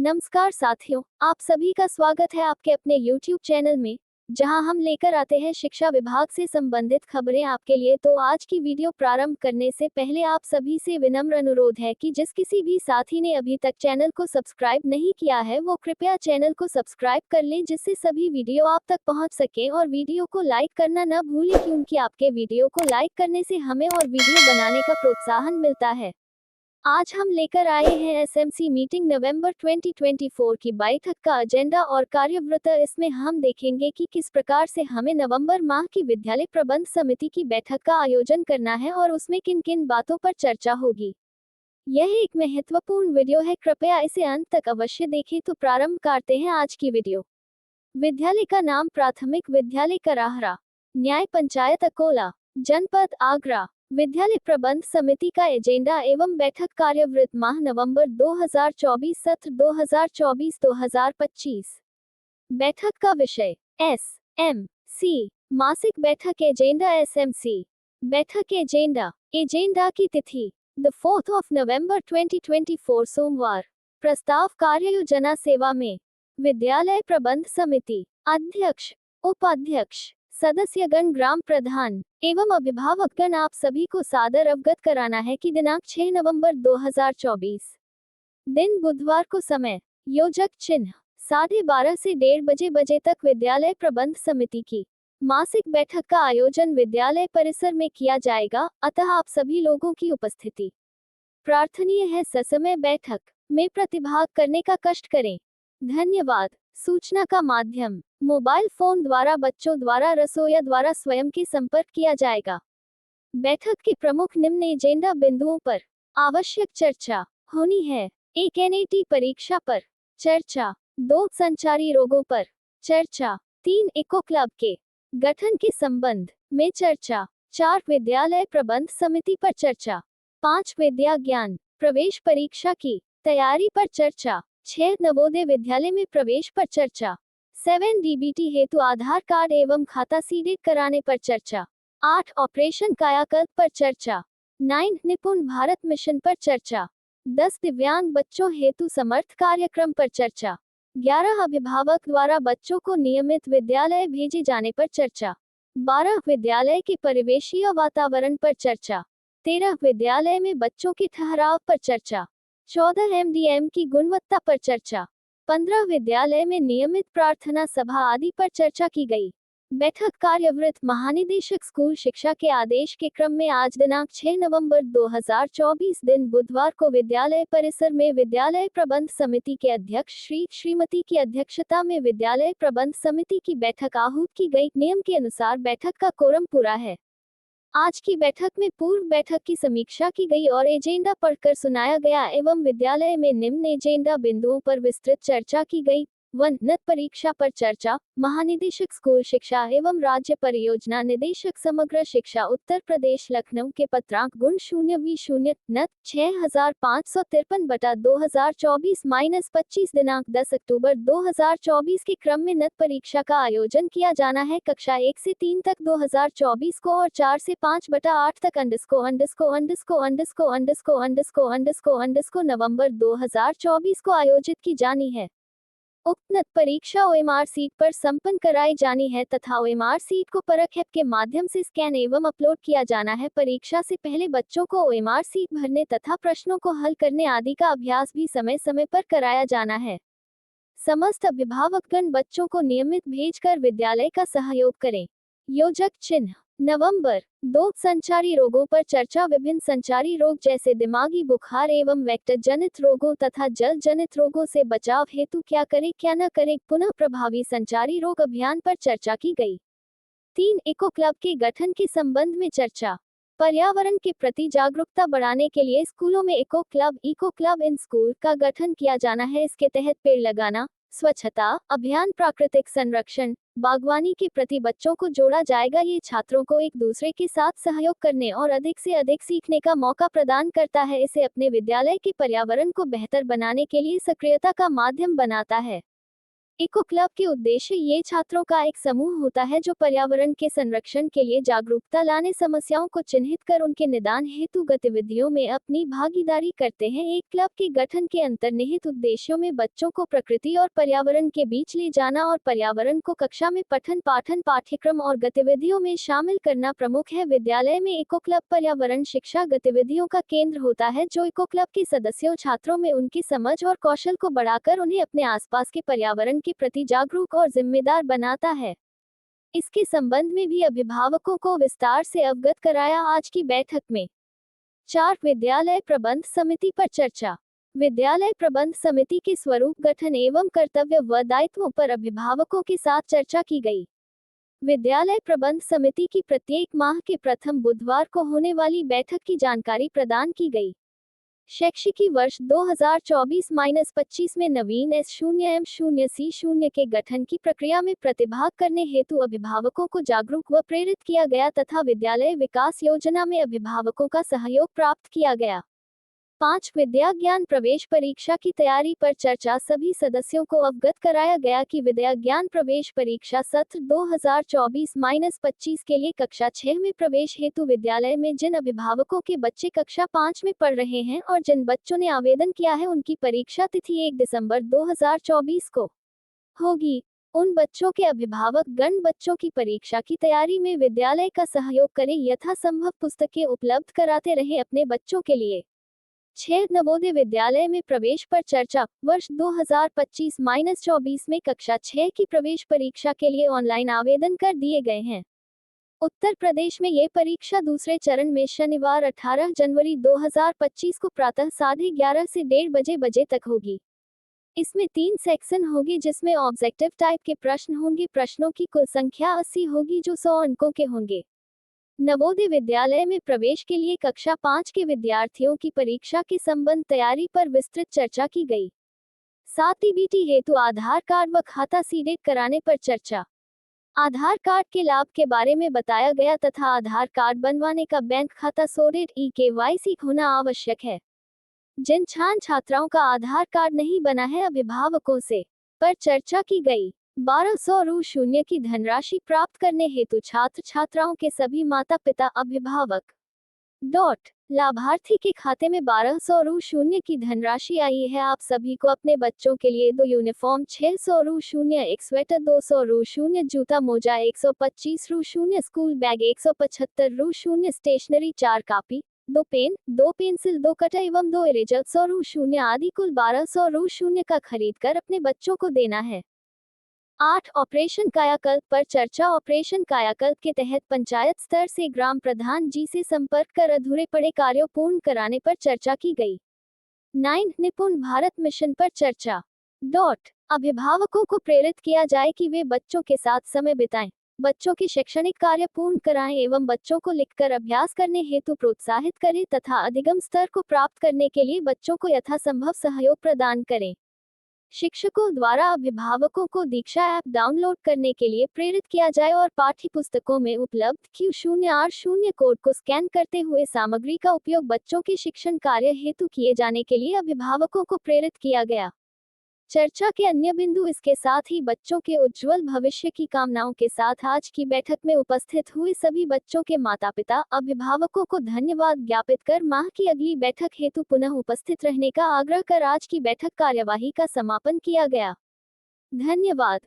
नमस्कार साथियों, आप सभी का स्वागत है आपके अपने YouTube चैनल में, जहां हम लेकर आते हैं शिक्षा विभाग से संबंधित खबरें आपके लिए। तो आज की वीडियो प्रारंभ करने से पहले आप सभी से विनम्र अनुरोध है कि जिस किसी भी साथी ने अभी तक चैनल को सब्सक्राइब नहीं किया है वो कृपया चैनल को सब्सक्राइब कर लें, जिससे सभी वीडियो आप तक पहुंच सके। और वीडियो को लाइक करना न भूलें, क्योंकि आपके वीडियो को लाइक करने से हमें और वीडियो बनाने का प्रोत्साहन मिलता है। आज हम लेकर आए हैं एसएमसी मीटिंग नवंबर 2024 की बैठक का एजेंडा और कार्यवृत्त। इसमें हम देखेंगे कि किस प्रकार से हमें नवंबर माह की विद्यालय प्रबंध समिति की बैठक का आयोजन करना है और उसमें किन किन बातों पर चर्चा होगी। यह एक महत्वपूर्ण वीडियो है, कृपया इसे अंत तक अवश्य देखें। तो प्रारंभ करते हैं आज की वीडियो। विद्यालय का नाम प्राथमिक विद्यालय कराहरा, न्याय पंचायत अकोला, जनपद आगरा। विद्यालय प्रबंध समिति का एजेंडा एवं बैठक कार्यवृत्त माह नवंबर 2024 सत्र 2024-2025। बैठक का विषय एसएमसी, मासिक बैठक एजेंडा एसएमसी। बैठक एजेंडा। एजेंडा की तिथि द 4th of November 2024 सोमवार। प्रस्ताव कार्ययोजना सेवा में विद्यालय प्रबंध समिति अध्यक्ष, उपाध्यक्ष, सदस्यगण, ग्राम प्रधान एवं अभिभावकगण, आप सभी को सादर अवगत कराना है कि दिनांक 6 नवंबर 2024 दिन बुधवार को समय योजक चिन्ह 12:30 से 1:30 बजे तक विद्यालय प्रबंध समिति की मासिक बैठक का आयोजन विद्यालय परिसर में किया जाएगा, अतः आप सभी लोगों की उपस्थिति प्रार्थनीय है। ससमय बैठक में प्रतिभाग करने का कष्ट करें। धन्यवाद। सूचना का माध्यम मोबाइल फोन द्वारा, बच्चों द्वारा, रसोइया द्वारा स्वयं के संपर्क किया जाएगा। बैठक के प्रमुख निम्न एजेंडा बिंदुओं पर आवश्यक चर्चा होनी है। 1 एनईटी परीक्षा पर चर्चा, 2 संचारी रोगों पर चर्चा, 3 इको क्लब के गठन के संबंध में चर्चा, 4 विद्यालय प्रबंध समिति पर चर्चा, 5 विद्या ज्ञान प्रवेश परीक्षा की तैयारी पर चर्चा, 6 नवोदय विद्यालय में प्रवेश पर चर्चा, 7 डीबीटी हेतु आधार कार्ड एवं खाता सीडेड कराने पर चर्चा, 8 ऑपरेशन कायाकल्प पर चर्चा, 9 निपुण भारत मिशन पर चर्चा, 10 दिव्यांग बच्चों हेतु समर्थ कार्यक्रम पर चर्चा, 11 अभिभावक द्वारा बच्चों को नियमित विद्यालय भेजे जाने पर चर्चा, 12 विद्यालय के परिवेशीय वातावरण पर चर्चा, 13 विद्यालय में बच्चों के ठहराव पर चर्चा, 14 एमडीएम की गुणवत्ता पर चर्चा, 15 विद्यालय में नियमित प्रार्थना सभा आदि पर चर्चा की गई। बैठक कार्यवृत्त महानिदेशक स्कूल शिक्षा के आदेश के क्रम में आज दिनांक 6 नवंबर 2024 दिन बुधवार को विद्यालय परिसर में विद्यालय प्रबंध समिति के अध्यक्ष श्रीमती की अध्यक्षता में विद्यालय प्रबंध समिति की बैठक आहूत की गई। नियम के अनुसार बैठक का कोरम पूरा है। आज की बैठक में पूर्व बैठक की समीक्षा की गई और एजेंडा पढ़कर सुनाया गया एवं विद्यालय में निम्न एजेंडा बिंदुओं पर विस्तृत चर्चा की गई। 1 नत परीक्षा पर चर्चा। महानिदेशक स्कूल शिक्षा एवं राज्य परियोजना निदेशक समग्र शिक्षा उत्तर प्रदेश लखनऊ के पत्रांक गुण 0v0 नत 6553/2024-25 दिनांक 10 अक्टूबर 2024 के क्रम में नत परीक्षा का आयोजन किया जाना है। कक्षा 1 से 3 तक 2024 को और 4 से 5/8 तक नवंबर 2024 को आयोजित की जानी है। उक्त नत परीक्षा ओएमआर सीट पर संपन्न कराई जानी है तथा ओएमआर सीट को परख ऐप के माध्यम से स्कैन एवं अपलोड किया जाना है। परीक्षा से पहले बच्चों को ओएमआर सीट भरने तथा प्रश्नों को हल करने आदि का अभ्यास भी समय समय पर कराया जाना है। समस्त अभिभावकगण बच्चों को नियमित भेजकर विद्यालय का सहयोग करें। योजक चिन्ह नवंबर 2 संचारी रोगों पर चर्चा। विभिन्न संचारी रोग जैसे दिमागी बुखार एवं वेक्टर जनित रोगों तथा जल जनित रोगों से बचाव हेतु क्या करें क्या न करें, पुनः प्रभावी संचारी रोग अभियान पर चर्चा की गई। 3 इको क्लब के गठन के संबंध में चर्चा। पर्यावरण के प्रति जागरूकता बढ़ाने के लिए स्कूलों में इको क्लब इन स्कूल का गठन किया जाना है। इसके तहत पेड़ लगाना, स्वच्छता अभियान, प्राकृतिक संरक्षण, बागवानी के प्रति बच्चों को जोड़ा जाएगा। ये छात्रों को एक दूसरे के साथ सहयोग करने और अधिक से अधिक सीखने का मौका प्रदान करता है। इसे अपने विद्यालय के पर्यावरण को बेहतर बनाने के लिए सक्रियता का माध्यम बनाता है। इको क्लब के उद्देश्य ये छात्रों का एक समूह होता है जो पर्यावरण के संरक्षण के लिए जागरूकता लाने, समस्याओं को चिन्हित कर उनके निदान हेतु गतिविधियों में अपनी भागीदारी करते हैं। एक क्लब के गठन के अंतर्निहित उद्देश्यों में बच्चों को प्रकृति और पर्यावरण के बीच ले जाना और पर्यावरण को कक्षा में पठन पाठन पाठ्यक्रम और गतिविधियों में शामिल करना प्रमुख है। विद्यालय में इको क्लब पर्यावरण शिक्षा गतिविधियों का केंद्र होता है, जो इको क्लब के सदस्यों छात्रों में उनकी समझ और कौशल को बढ़ाकर उन्हें अपने आसपास के पर्यावरण के प्रति जागरूक और जिम्मेदार बनाता है। इसके संबंध में भी अभिभावकों को विस्तार से अवगत कराया। आज की बैठक में 4 विद्यालय प्रबंध समिति पर चर्चा। विद्यालय प्रबंध समिति के स्वरूप, गठन एवं कर्तव्य व दायित्वों पर अभिभावकों के साथ चर्चा की गई। विद्यालय प्रबंध समिति की प्रत्येक माह के प्रथम बुधवार को होने वाली बैठक की जानकारी प्रदान की गई। शैक्षिकी वर्ष 2024-25 में नवीन S0M0C0 के गठन की प्रक्रिया में प्रतिभाग करने हेतु अभिभावकों को जागरूक व प्रेरित किया गया तथा विद्यालय विकास योजना में अभिभावकों का सहयोग प्राप्त किया गया। 5 विद्या ज्ञान प्रवेश परीक्षा की तैयारी पर चर्चा। सभी सदस्यों को अवगत कराया गया कि विद्या ज्ञान प्रवेश परीक्षा सत्र 2024-25 के लिए कक्षा 6 में प्रवेश हेतु विद्यालय में जिन अभिभावकों के बच्चे कक्षा 5 में पढ़ रहे हैं और जिन बच्चों ने आवेदन किया है, उनकी परीक्षा तिथि 1 दिसंबर 2024 को होगी। उन बच्चों के अभिभावक गण बच्चों की परीक्षा की तैयारी में विद्यालय का सहयोग करें, यथासंभव पुस्तकें उपलब्ध कराते रहें अपने बच्चों के लिए। 6 नवोदय विद्यालय में प्रवेश पर चर्चा। वर्ष 2025-24 में कक्षा 6 की प्रवेश परीक्षा के लिए ऑनलाइन आवेदन कर दिए गए हैं। उत्तर प्रदेश में ये परीक्षा दूसरे चरण में शनिवार 18 जनवरी 2025 को प्रातः 11:30 से 1:30 बजे तक होगी। इसमें 3 सेक्शन होंगे, जिसमें ऑब्जेक्टिव टाइप के प्रश्न होंगे। प्रश्नों की कुल संख्या 80 होगी, जो 100 अंकों के होंगे। नवोदय विद्यालय में प्रवेश के लिए कक्षा 5 के विद्यार्थियों की परीक्षा के संबंध तैयारी पर विस्तृत चर्चा की गई। साथ ही डीबीटी हेतु आधार कार्ड व खाता सीडेड कराने पर चर्चा। आधार कार्ड के लाभ के बारे में बताया गया तथा आधार कार्ड बनवाने का बैंक खाता सोडेड KYC होना आवश्यक है। जिन छात्राओं का आधार कार्ड नहीं बना है, अभिभावकों से पर चर्चा की गई। 1200 रु शून्य की धनराशि प्राप्त करने हेतु छात्र छात्राओं के सभी माता पिता अभिभावक लाभार्थी के खाते में 1200 रु शून्य की धनराशि आई है। आप सभी को अपने बच्चों के लिए 2 यूनिफॉर्म 600 रु शून्य, एक स्वेटर 200 रु शून्य, जूता मोजा 125 रु शून्य, स्कूल बैग 175 रु शून्य, stationery 4 copy, 2 pen, 2 pencil, 2 cutter एवं 2 इरेजर 100 रु शून्य आदि कुल 1200 रु शून्य का खरीद कर अपने बच्चों को देना है। 8 ऑपरेशन कायाकल्प पर चर्चा। ऑपरेशन कायाकल्प के तहत पंचायत स्तर से ग्राम प्रधान जी से संपर्क कर अधूरे पड़े कार्यों पूर्ण कराने पर चर्चा की गई। 9 निपुण भारत मिशन पर चर्चा। अभिभावकों को प्रेरित किया जाए कि वे बच्चों के साथ समय बिताएं, बच्चों के शैक्षणिक कार्य पूर्ण कराएं एवं बच्चों को लिखकर अभ्यास करने हेतु प्रोत्साहित करें तथा अधिगम स्तर को प्राप्त करने के लिए बच्चों को यथासंभव सहयोग प्रदान करें। शिक्षकों द्वारा अभिभावकों को दीक्षा ऐप डाउनलोड करने के लिए प्रेरित किया जाए और पाठ्य पुस्तकों में उपलब्ध Q0R0 कोड को स्कैन करते हुए सामग्री का उपयोग बच्चों के शिक्षण कार्य हेतु किए जाने के लिए अभिभावकों को प्रेरित किया गया। चर्चा के अन्य बिंदु। इसके साथ ही बच्चों के उज्जवल भविष्य की कामनाओं के साथ आज की बैठक में उपस्थित हुए सभी बच्चों के माता पिता अभिभावकों को धन्यवाद ज्ञापित कर माह की अगली बैठक हेतु पुनः उपस्थित रहने का आग्रह कर आज की बैठक कार्यवाही का समापन किया गया। धन्यवाद।